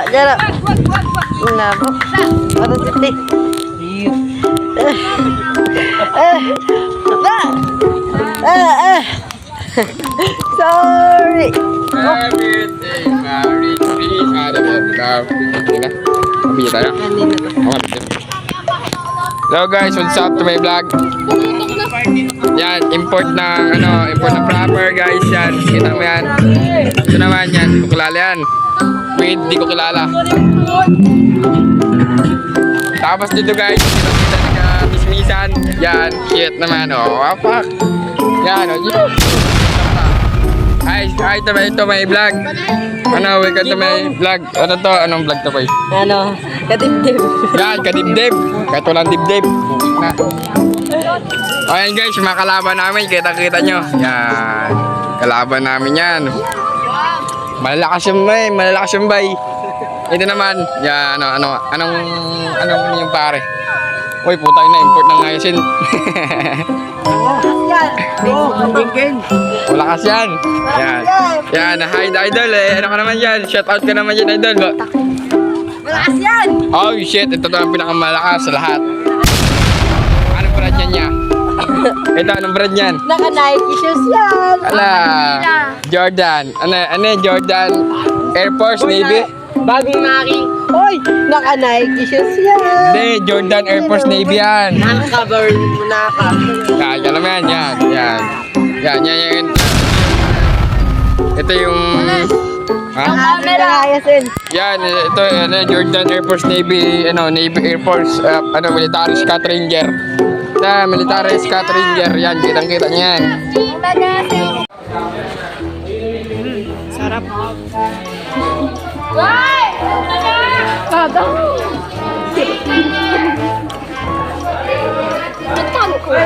Jara. Nabo. Ano titi? Sorry. Everything married me. Ada love. Ini Bisa tayo? Hello guys, what's up to my vlog? Yan, import na proper guys yan. Kita mo yan. Ito naman yan, di ko kilala yan. Wait, di ko kilala. Tapos dito guys, kita nagka-mismisan. Yan, shit naman oh. Wapak. Yan oh. Ay, ito may vlog. Welcome to my vlog. Ano to? Anong vlog to, boy? Kadibdib. Yan, kadibdib. Kahit walang dibdib. Ayan guys, mga kalaban namin. Kita-kita nyo. Yan. Kalaban namin yan. Malalakas yung bay. Ito naman. Yan, anong yung pare? Uy, putay na, import ng ngayon. Wala kasi yan. Yan, hi idol eh. Ano ka naman yan? Shout out ka naman yan idol. Malakas yan. Oh shit, ito ang pinakamalakas sa lahat. Anong brand yan niya? Ito, anong brand yan? Naka-Nike shoes yan. Ala, Jordan. Ano Jordan? Air Force Navy? Bagong Nike. Hoy, naka-Nike shoes yan. Hindi, Jordan Air Force Navy yan. Naka-cover mo na ka. Yan, alam mo yan. Yan. Ito yung... Ha? Yan, ito Jordan Air Force Navy, Navy Air Force, military Scat Ranger. Military Scat Ranger, yan, kitang-kita niya yan. Sarap. Why? Kada. Tutan ko.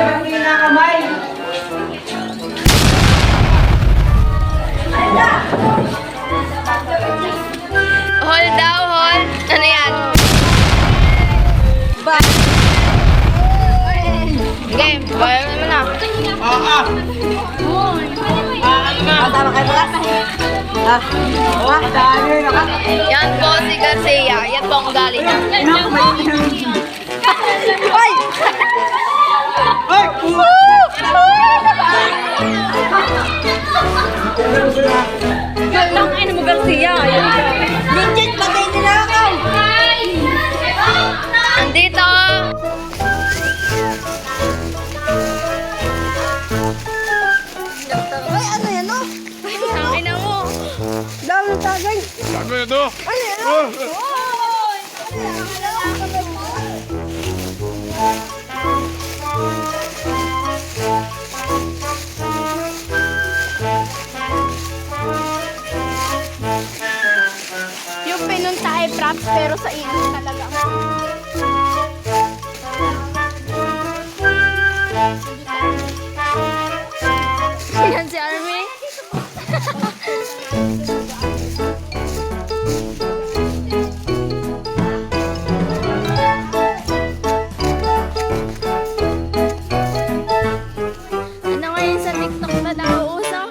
Hold daw, hold. Ano yan? Ba? Game, bayan naman na. Tama kayo ba? Yan po si Garcia. Yan po ang ugali niya. Ay! Ay! Galang ay mo Garcia. Legit, patay nila ako. Andito. Ay, ano yan o? Ay, na mo. Dami ng tagay. Ano ito? Ano yan o? Yung pinunta ay props pero sa ilis talaga. Yan si Army. Ano ngayon sa TikTok na nauuso?